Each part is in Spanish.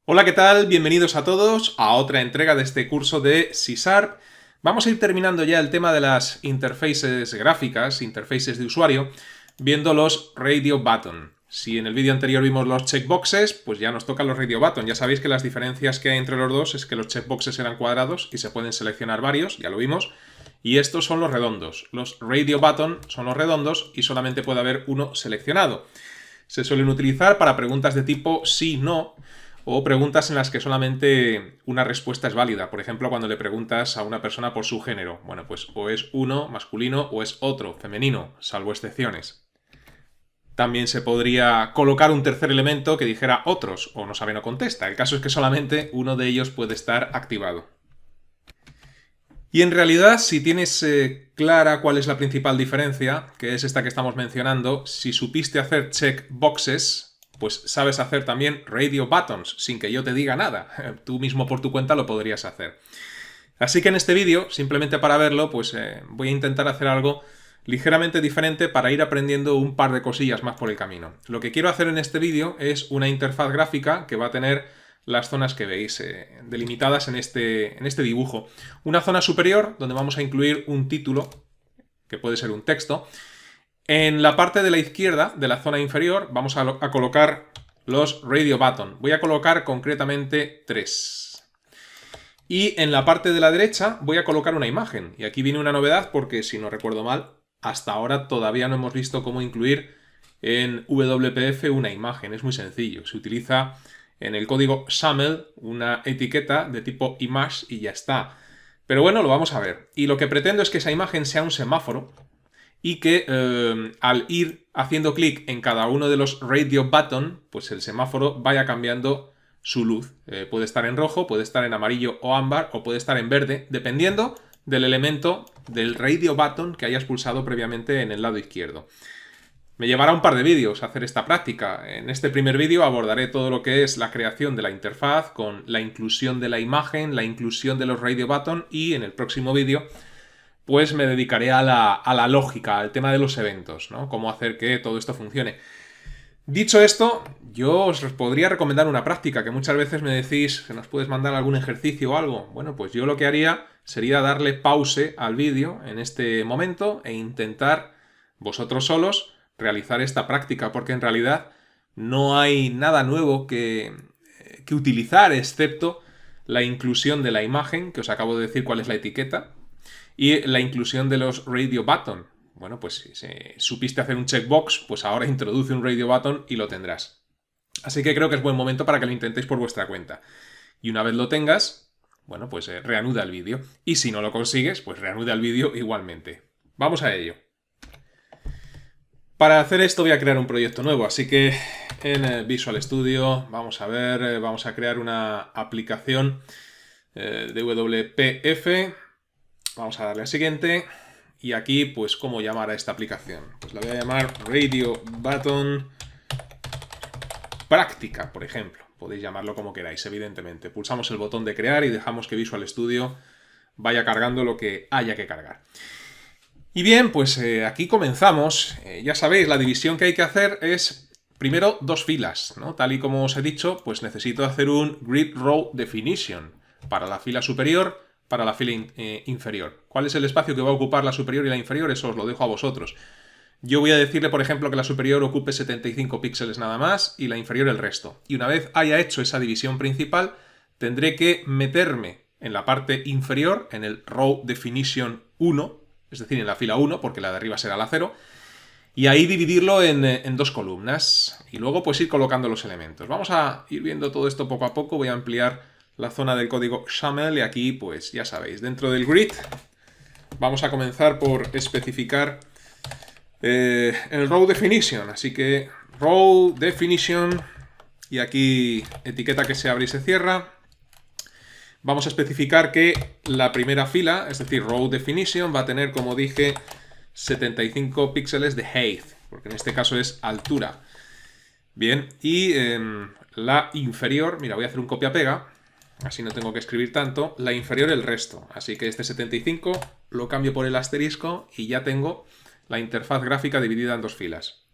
Hola, ¿qué tal? Bienvenidos a todos a otra entrega de este curso de C#. Vamos a ir terminando ya el tema de las interfaces gráficas, interfaces de usuario, viendo los radio button. Si en el vídeo anterior vimos los checkboxes, pues ya nos tocan los radio button. Ya sabéis que las diferencias que hay entre los dos es que los checkboxes eran cuadrados y se pueden seleccionar varios, ya lo vimos, y estos son los redondos. Los radio button son los redondos y solamente puede haber uno seleccionado. Se suelen utilizar para preguntas de tipo sí, no, o preguntas en las que solamente una respuesta es válida. Por ejemplo, cuando le preguntas a una persona por su género. Bueno, pues o es uno, masculino, o es otro, femenino, salvo excepciones. También se podría colocar un tercer elemento que dijera otros, o no sabe, no contesta. El caso es que solamente uno de ellos puede estar activado. Y en realidad, si tienes clara cuál es la principal diferencia, que es esta que estamos mencionando, si supiste hacer checkboxes, pues sabes hacer también radio buttons, sin que yo te diga nada. Tú mismo por tu cuenta lo podrías hacer. Así que en este vídeo, simplemente para verlo, pues voy a intentar hacer algo ligeramente diferente para ir aprendiendo un par de cosillas más por el camino. Lo que quiero hacer en este vídeo es una interfaz gráfica que va a tener las zonas que veis delimitadas en este dibujo. Una zona superior donde vamos a incluir un título, que puede ser un texto. En la parte de la izquierda de la zona inferior vamos a colocar los radio button. Voy a colocar concretamente 3. Y en la parte de la derecha voy a colocar una imagen. Y aquí viene una novedad porque, si no recuerdo mal, hasta ahora todavía no hemos visto cómo incluir en WPF una imagen. Es muy sencillo. Se utiliza en el código XAML una etiqueta de tipo image y ya está. Pero bueno, lo vamos a ver. Y lo que pretendo es que esa imagen sea un semáforo y que al ir haciendo clic en cada uno de los radio button, pues el semáforo vaya cambiando su luz. Puede estar en rojo, puede estar en amarillo o ámbar, o puede estar en verde, dependiendo del elemento del radio button que hayas pulsado previamente en el lado izquierdo. Me llevará un par de vídeos hacer esta práctica. En este primer vídeo abordaré todo lo que es la creación de la interfaz, con la inclusión de la imagen, la inclusión de los radio button, y en el próximo vídeo pues me dedicaré a la lógica, al tema de los eventos, ¿no? Cómo hacer que todo esto funcione. Dicho esto, yo os podría recomendar una práctica, que muchas veces me decís que nos puedes mandar algún ejercicio o algo. Bueno, pues yo lo que haría sería darle pause al vídeo en este momento e intentar vosotros solos realizar esta práctica, porque en realidad no hay nada nuevo que utilizar excepto la inclusión de la imagen, que os acabo de decir cuál es la etiqueta, y la inclusión de los radio button. Bueno, pues si supiste hacer un checkbox, pues ahora introduce un radio button y lo tendrás. Así que creo que es buen momento para que lo intentéis por vuestra cuenta. Y una vez lo tengas, bueno, pues reanuda el vídeo. Y si no lo consigues, pues reanuda el vídeo igualmente. Vamos a ello. Para hacer esto voy a crear un proyecto nuevo, así que en Visual Studio vamos a ver, vamos a crear una aplicación de WPF. Vamos a darle a siguiente. Y aquí, pues, ¿cómo llamar a esta aplicación? Pues la voy a llamar Radio Button Práctica, por ejemplo. Podéis llamarlo como queráis, evidentemente. Pulsamos el botón de crear y dejamos que Visual Studio vaya cargando lo que haya que cargar. Y bien, pues aquí comenzamos. Ya sabéis, la división que hay que hacer es primero dos filas, ¿no? Tal y como os he dicho, pues necesito hacer un Grid Row Definition para la fila superior, para la fila inferior. ¿Cuál es el espacio que va a ocupar la superior y la inferior? Eso os lo dejo a vosotros. Yo voy a decirle, por ejemplo, que la superior ocupe 75 píxeles nada más y la inferior el resto. Y una vez haya hecho esa división principal, tendré que meterme en la parte inferior, en el Row Definition 1, es decir, en la fila 1, porque la de arriba será la 0, y ahí dividirlo en dos columnas. Y luego pues ir colocando los elementos. Vamos a ir viendo todo esto poco a poco. Voy a ampliar la zona del código XAML y aquí, pues ya sabéis, dentro del grid vamos a comenzar por especificar el row definition. Así que row definition y aquí etiqueta que se abre y se cierra. Vamos a especificar que la primera fila, es decir, row definition, va a tener, como dije, 75 píxeles de height, porque en este caso es altura. Bien, y la inferior, mira, voy a hacer un copia-pega, así no tengo que escribir tanto. La inferior el resto, así que este 75 lo cambio por el asterisco y ya tengo la interfaz gráfica dividida en dos filas.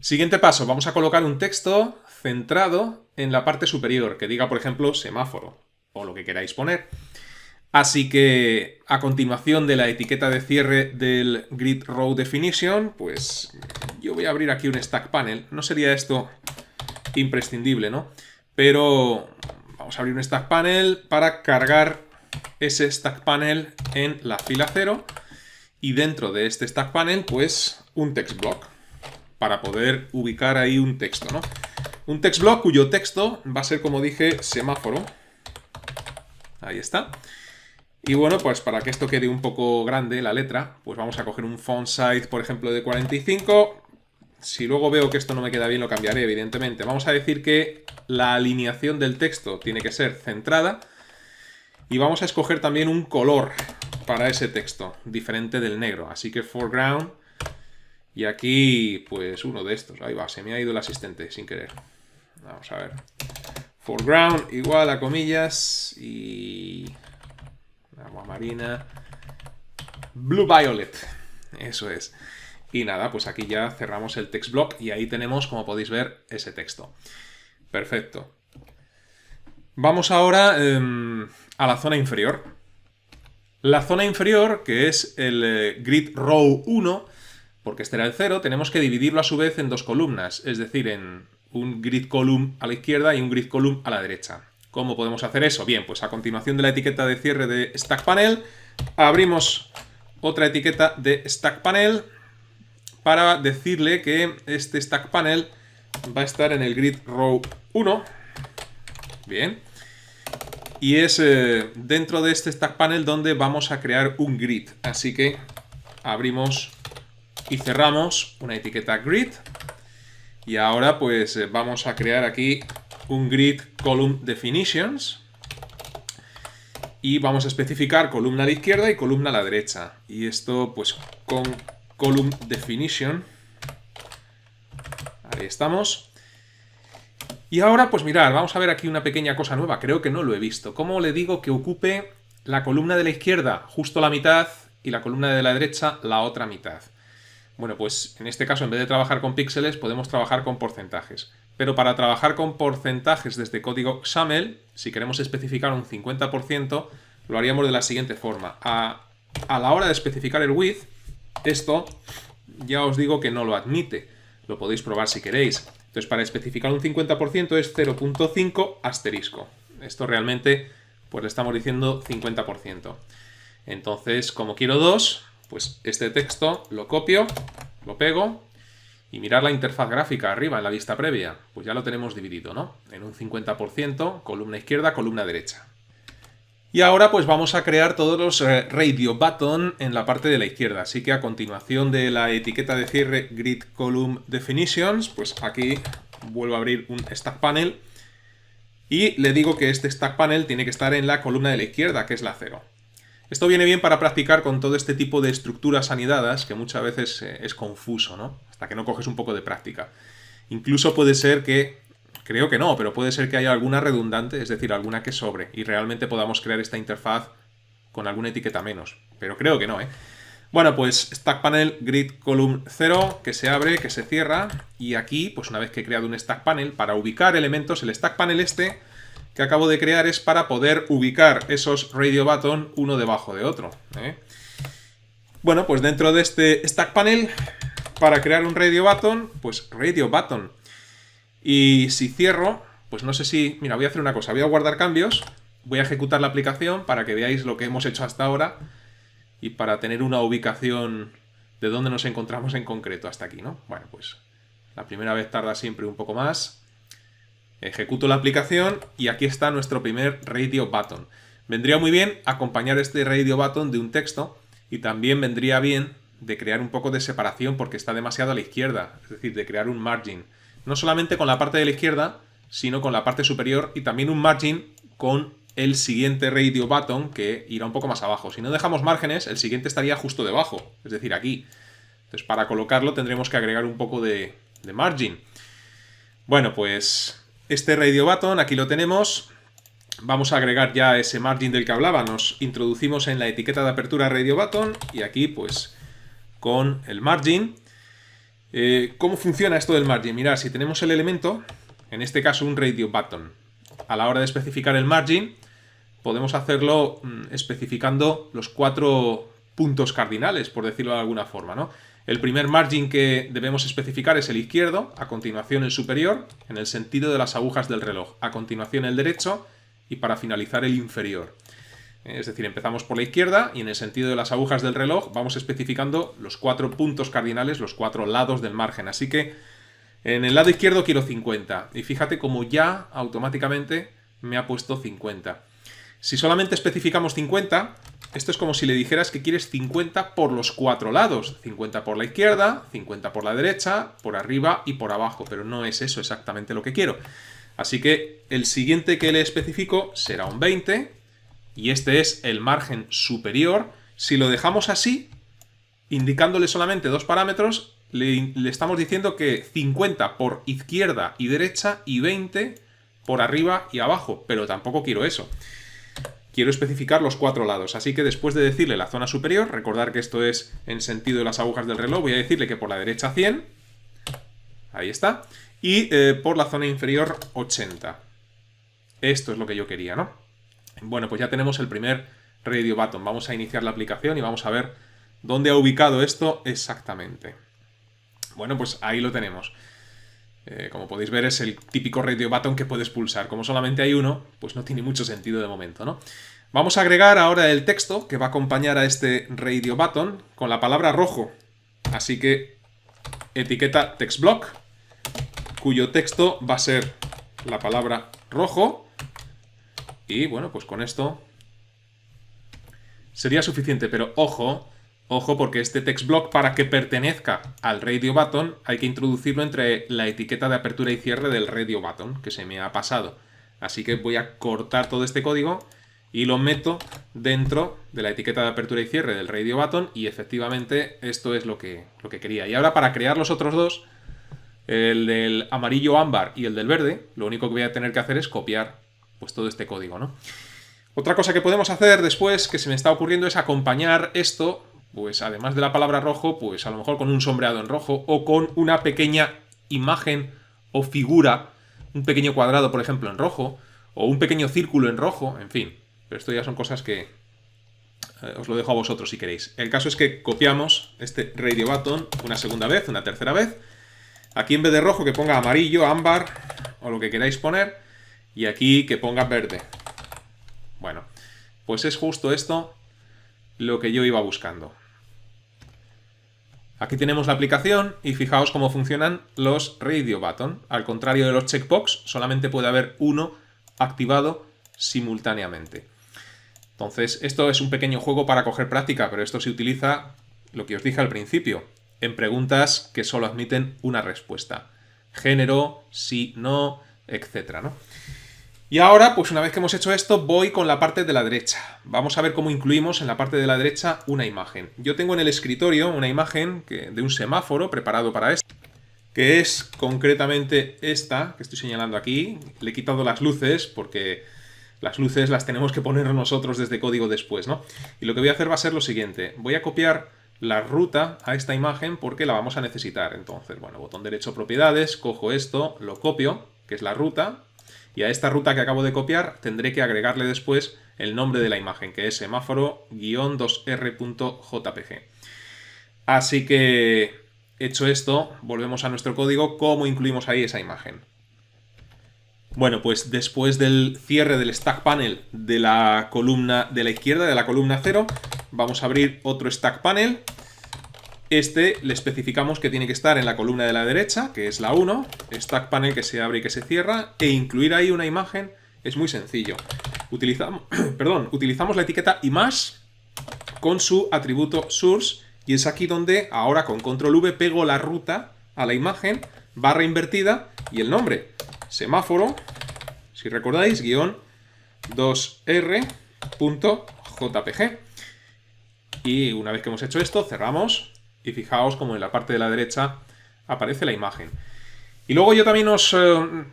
Siguiente paso, vamos a colocar un texto centrado en la parte superior, que diga, por ejemplo, semáforo, o lo que queráis poner. Así que a continuación de la etiqueta de cierre del Grid Row Definition, pues yo voy a abrir aquí un Stack Panel. No sería esto imprescindible, ¿no? Pero vamos a abrir un Stack Panel para cargar ese Stack Panel en la fila 0 y dentro de este Stack Panel, pues un text block para poder ubicar ahí un texto, ¿no? Un text block cuyo texto va a ser, como dije, semáforo. Ahí está. Y bueno, pues para que esto quede un poco grande, la letra, pues vamos a coger un font size, por ejemplo, de 45. Si luego veo que esto no me queda bien, lo cambiaré, evidentemente. Vamos a decir que la alineación del texto tiene que ser centrada. Y vamos a escoger también un color para ese texto, diferente del negro. Así que foreground. Y aquí, pues uno de estos. Ahí va, se me ha ido el asistente sin querer. Vamos a ver. Foreground igual a comillas y... agua marina. Blue Violet. Eso es. Y nada, pues aquí ya cerramos el text block y ahí tenemos, como podéis ver, ese texto. Perfecto. Vamos ahora a la zona inferior. La zona inferior, que es el Grid Row 1, porque este era el 0, tenemos que dividirlo a su vez en dos columnas, es decir, en un Grid Column a la izquierda y un Grid Column a la derecha. ¿Cómo podemos hacer eso? Bien, pues a continuación de la etiqueta de cierre de Stack Panel, abrimos otra etiqueta de Stack Panel para decirle que este Stack Panel va a estar en el Grid Row 1. Bien. Y es dentro de este Stack Panel donde vamos a crear un grid. Así que abrimos y cerramos una etiqueta grid. Y ahora pues vamos a crear aquí un grid column definitions. Y vamos a especificar columna a la izquierda y columna a la derecha. Y esto pues con column definition. Ahí estamos. Y ahora, pues mirad, vamos a ver aquí una pequeña cosa nueva. Creo que no lo he visto. ¿Cómo le digo que ocupe la columna de la izquierda justo la mitad y la columna de la derecha la otra mitad? Bueno, pues en este caso, en vez de trabajar con píxeles, podemos trabajar con porcentajes. Pero para trabajar con porcentajes desde código XAML, si queremos especificar un 50%, lo haríamos de la siguiente forma. A la hora de especificar el width, esto ya os digo que no lo admite. Lo podéis probar si queréis. Entonces, para especificar un 50% es 0.5 asterisco. Esto realmente, pues le estamos diciendo 50%. Entonces, como quiero 2, pues este texto lo copio, lo pego y mirar la interfaz gráfica arriba en la vista previa. Pues ya lo tenemos dividido, ¿no? En un 50%, columna izquierda, columna derecha. Y ahora pues vamos a crear todos los radio button en la parte de la izquierda. Así que a continuación de la etiqueta de cierre Grid Column Definitions, pues aquí vuelvo a abrir un Stack Panel y le digo que este Stack Panel tiene que estar en la columna de la izquierda, que es la 0. Esto viene bien para practicar con todo este tipo de estructuras anidadas, que muchas veces es confuso, ¿no? Hasta que no coges un poco de práctica. Incluso puede ser que... Creo que no, pero puede ser que haya alguna redundante, es decir, alguna que sobre, y realmente podamos crear esta interfaz con alguna etiqueta menos. Pero creo que no, ¿eh? Bueno, pues Stack Panel Grid Column 0, que se abre, que se cierra, y aquí, pues una vez que he creado un Stack Panel, para ubicar elementos, el Stack Panel este que acabo de crear es para poder ubicar esos radio button uno debajo de otro, ¿eh? Bueno, pues dentro de este Stack Panel, para crear un radio button, pues radio button. Y si cierro, pues no sé si... Mira, voy a hacer una cosa. Voy a guardar cambios. Voy a ejecutar la aplicación para que veáis lo que hemos hecho hasta ahora. Y para tener una ubicación de dónde nos encontramos en concreto hasta aquí, ¿no? Bueno, pues la primera vez tarda siempre un poco más. Ejecuto la aplicación y aquí está nuestro primer radio button. Vendría muy bien acompañar este radio button de un texto. Y también vendría bien de crear un poco de separación porque está demasiado a la izquierda. Es decir, de crear un margin. No solamente con la parte de la izquierda, sino con la parte superior y también un margin con el siguiente radio button que irá un poco más abajo. Si no dejamos márgenes, el siguiente estaría justo debajo, es decir, aquí. Entonces, para colocarlo tendremos que agregar un poco de margin. Bueno, pues este radio button aquí lo tenemos. Vamos a agregar ya ese margin del que hablaba. Nos introducimos en la etiqueta de apertura radio button y aquí pues con el margin. ¿Cómo funciona esto del margin? Mirad, si tenemos el elemento, en este caso un radio button, a la hora de especificar el margin, podemos hacerlo especificando los 4 puntos cardinales, por decirlo de alguna forma, ¿no? El primer margin que debemos especificar es el izquierdo, a continuación el superior, en el sentido de las agujas del reloj, a continuación el derecho y para finalizar el inferior. Es decir, empezamos por la izquierda y en el sentido de las agujas del reloj vamos especificando los 4 puntos cardinales, los 4 lados del margen. Así que en el lado izquierdo quiero 50 y fíjate como ya automáticamente me ha puesto 50. Si solamente especificamos 50, esto es como si le dijeras que quieres 50 por los 4 lados. 50 por la izquierda, 50 por la derecha, por arriba y por abajo. Pero no es eso exactamente lo que quiero. Así que el siguiente que le especifico será un 20. Y este es el margen superior. Si lo dejamos así, indicándole solamente 2 parámetros, le estamos diciendo que 50 por izquierda y derecha y 20 por arriba y abajo. Pero tampoco quiero eso. Quiero especificar los 4 lados, así que después de decirle la zona superior, recordar que esto es en sentido de las agujas del reloj, voy a decirle que por la derecha 100, ahí está, y por la zona inferior 80. Esto es lo que yo quería, ¿no? Bueno, pues ya tenemos el primer radio button. Vamos a iniciar la aplicación y vamos a ver dónde ha ubicado esto exactamente. Bueno, pues ahí lo tenemos. Como podéis ver, es el típico radio button que puedes pulsar. Como solamente hay uno, pues no tiene mucho sentido de momento, ¿no? Vamos a agregar ahora el texto que va a acompañar a este radio button con la palabra rojo. Así que etiqueta textblock, cuyo texto va a ser la palabra rojo. Y bueno, pues con esto sería suficiente, pero ojo porque este textblock, para que pertenezca al radio button, hay que introducirlo entre la etiqueta de apertura y cierre del radio button, que se me ha pasado. Así que voy a cortar todo este código y lo meto dentro de la etiqueta de apertura y cierre del radio button, y efectivamente esto es lo que quería. Y ahora, para crear los otros dos, el del amarillo ámbar y el del verde, lo único que voy a tener que hacer es copiar pues todo este código, ¿no? Otra cosa que podemos hacer después, que se me está ocurriendo, es acompañar esto, pues además de la palabra rojo, pues a lo mejor con un sombreado en rojo o con una pequeña imagen o figura, un pequeño cuadrado, por ejemplo, en rojo, o un pequeño círculo en rojo, en fin. Pero esto ya son cosas que os lo dejo a vosotros si queréis. El caso es que copiamos este radio button una segunda vez, una tercera vez. Aquí en vez de rojo que ponga amarillo, ámbar o lo que queráis poner, y aquí que ponga verde. Bueno, pues es justo esto lo que yo iba buscando. Aquí tenemos la aplicación y fijaos cómo funcionan los radio button. Al contrario de los checkbox, solamente puede haber uno activado simultáneamente. Entonces, esto es un pequeño juego para coger práctica, pero esto se utiliza, lo que os dije al principio, en preguntas que solo admiten una respuesta. Género, sí, no, etcétera, ¿no? Y ahora, pues una vez que hemos hecho esto, voy con la parte de la derecha. Vamos a ver cómo incluimos en la parte de la derecha una imagen. Yo tengo en el escritorio una imagen de un semáforo preparado para esto, que es concretamente esta, que estoy señalando aquí. Le he quitado las luces porque las luces las tenemos que poner nosotros desde código después, ¿no? Y lo que voy a hacer va a ser lo siguiente. Voy a copiar la ruta a esta imagen porque la vamos a necesitar. Entonces, bueno, botón derecho, propiedades, cojo esto, lo copio, que es la ruta. Y a esta ruta que acabo de copiar tendré que agregarle después el nombre de la imagen, que es semáforo-2r.jpg. Así que, hecho esto, volvemos a nuestro código. ¿Cómo incluimos ahí esa imagen? Bueno, pues después del cierre del stack panel de la columna de la izquierda, de la columna 0, vamos a abrir otro stack panel. Este le especificamos que tiene que estar en la columna de la derecha, que es la 1, stack panel que se abre y que se cierra, e incluir ahí una imagen es muy sencillo. Utilizamos la etiqueta image con su atributo source, y es aquí donde ahora con control V pego la ruta a la imagen, barra invertida y el nombre, semáforo, si recordáis, -2r.jpg. Y una vez que hemos hecho esto, cerramos. Y fijaos como en la parte de la derecha aparece la imagen. Y luego yo también os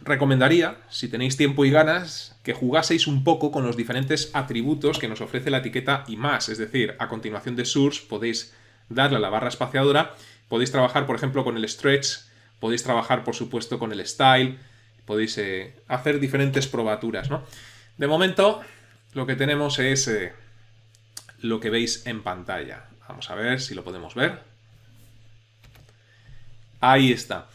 recomendaría, si tenéis tiempo y ganas, que jugaseis un poco con los diferentes atributos que nos ofrece la etiqueta image. Es decir, a continuación de source podéis darle a la barra espaciadora Podéis trabajar, por ejemplo, con el stretch, podéis trabajar, por supuesto, con el style, podéis hacer diferentes probaturas, ¿no? De momento, lo que tenemos es lo que veis en pantalla. Vamos a ver si lo podemos ver. Ahí está.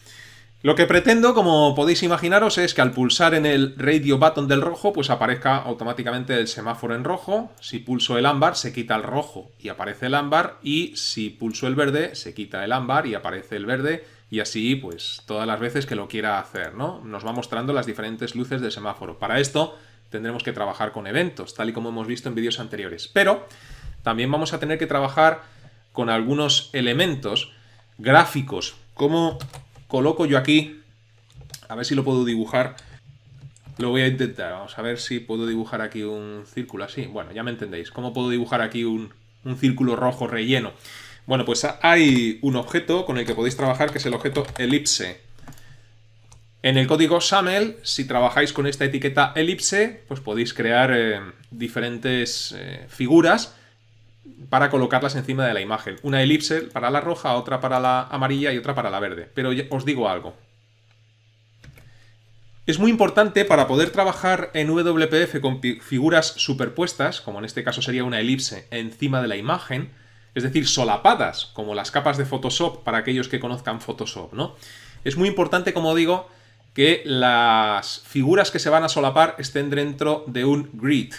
Lo que pretendo, como podéis imaginaros, es que al pulsar en el radio button del rojo, pues aparezca automáticamente el semáforo en rojo. Si pulso el ámbar, se quita el rojo y aparece el ámbar. Y si pulso el verde, se quita el ámbar y aparece el verde. Y así, pues, todas las veces que lo quiera hacer, ¿no? Nos va mostrando las diferentes luces del semáforo. Para esto, tendremos que trabajar con eventos, tal y como hemos visto en vídeos anteriores. Pero también vamos a tener que trabajar con algunos elementos gráficos. Como coloco yo aquí, a ver si lo puedo dibujar. Lo voy a intentar, vamos a ver si puedo dibujar aquí un círculo así. Bueno, ya me entendéis. ¿Cómo puedo dibujar aquí un círculo rojo relleno? Bueno, pues hay un objeto con el que podéis trabajar, que es el objeto elipse. En el código SAML, si trabajáis con esta etiqueta elipse, pues podéis crear diferentes figuras para colocarlas encima de la imagen. Una elipse para la roja, otra para la amarilla y otra para la verde. Pero os digo algo. Es muy importante para poder trabajar en WPF con figuras superpuestas, como en este caso sería una elipse encima de la imagen, es decir, solapadas, como las capas de Photoshop para aquellos que conozcan Photoshop, ¿no? Es muy importante, como digo, que las figuras que se van a solapar estén dentro de un grid.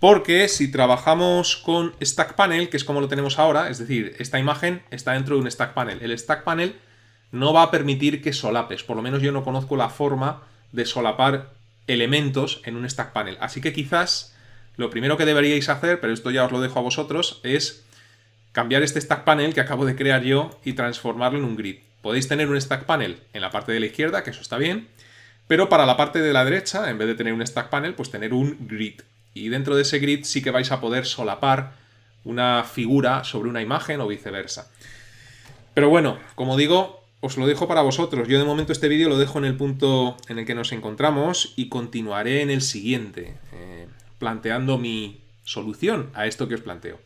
Porque si trabajamos con Stack Panel, que es como lo tenemos ahora, es decir, esta imagen está dentro de un Stack Panel. El Stack Panel no va a permitir que solapes, por lo menos yo no conozco la forma de solapar elementos en un Stack Panel. Así que quizás lo primero que deberíais hacer, pero esto ya os lo dejo a vosotros, es cambiar este Stack Panel que acabo de crear yo y transformarlo en un grid. Podéis tener un Stack Panel en la parte de la izquierda, que eso está bien, pero para la parte de la derecha, en vez de tener un Stack Panel, pues tener un grid. Y dentro de ese grid sí que vais a poder solapar una figura sobre una imagen o viceversa. Pero bueno, como digo, os lo dejo para vosotros. Yo de momento este vídeo lo dejo en el punto en el que nos encontramos y continuaré en el siguiente, planteando mi solución a esto que os planteo.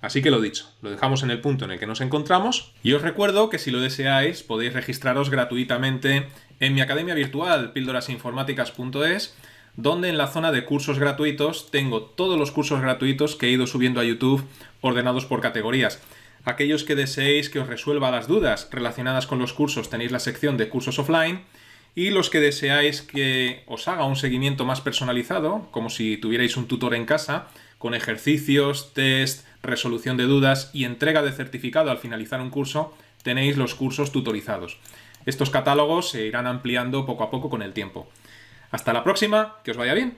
Así que lo dicho, lo dejamos en el punto en el que nos encontramos y os recuerdo que si lo deseáis podéis registraros gratuitamente en mi academia virtual pildorasinformáticas.es, donde en la zona de cursos gratuitos tengo todos los cursos gratuitos que he ido subiendo a YouTube ordenados por categorías. Aquellos que deseéis que os resuelva las dudas relacionadas con los cursos tenéis la sección de cursos offline, y los que deseáis que os haga un seguimiento más personalizado, como si tuvierais un tutor en casa, con ejercicios, test, resolución de dudas y entrega de certificado al finalizar un curso, tenéis los cursos tutorizados. Estos catálogos se irán ampliando poco a poco con el tiempo. Hasta la próxima, que os vaya bien.